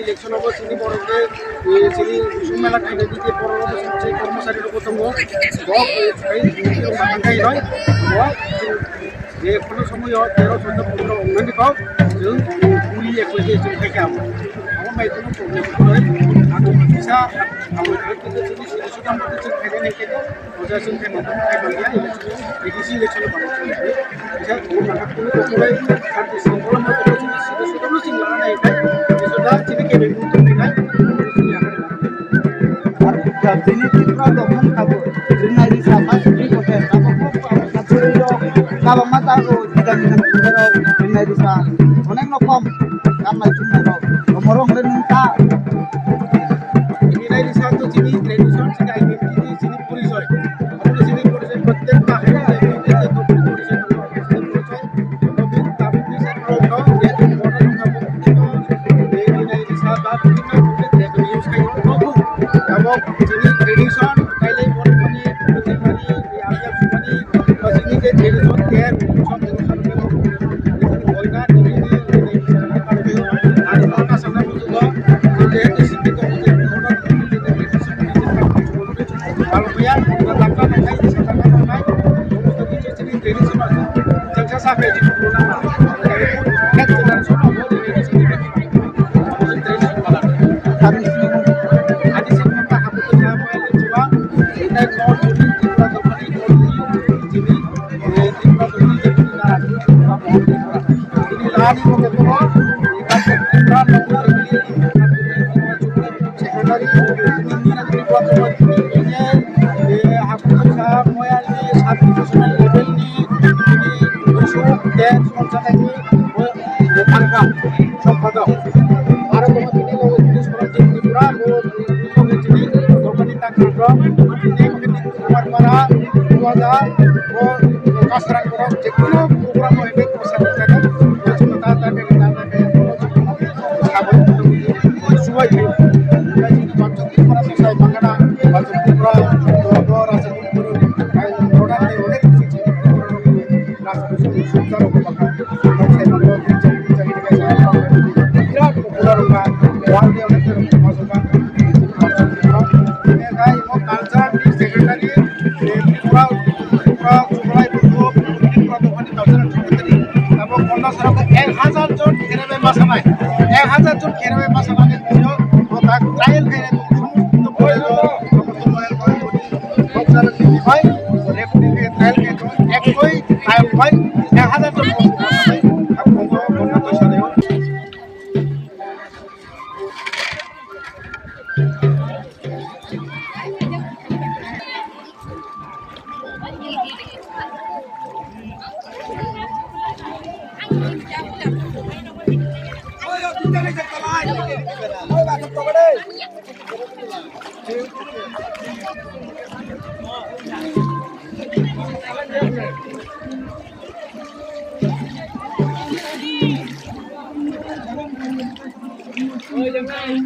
Election হবো চিনি বড়কে চিনি কুসুম মেলা খাইলে দিতে পরবর্তী সবচেয়ে কর্মচারীর প্রথম बांगाय नय जे কোনো সময় 13 14 15 অন্যান্য কাউ जों 20 21 जों खायखा আমার বাই কোনো প্রবলেম নয় আগে ফিসা আমার কিন্তু যদি সুদাম মধ্যে जों খাইলে নাকি ওজা जों খাই মত খাই বালিয়া ইলেকশন এডিসি ইলেকশন বানাচ্ছি এটা কোন নাকা কোন কোথায় শান্তি শৃঙ্খলা মতো যদি সুদাম সিং লানা নাই এটা চিনি কে বেগুন তো নাই আর চিনি তীব্র দমন খাবো চিনি sama seperti hotel kalau mata aku tidak bisa benar bisa onek nokom karena itu nomorong dan minta ini dari satu sini tradisi sudah ini sini polisoi aku sini polisoi protek bahaya itu polisoi tapi bisa kalau dia itu orang kamu ini dari sahabat kita dia use kayak kamu sini tradisi Ôi, dừng đây.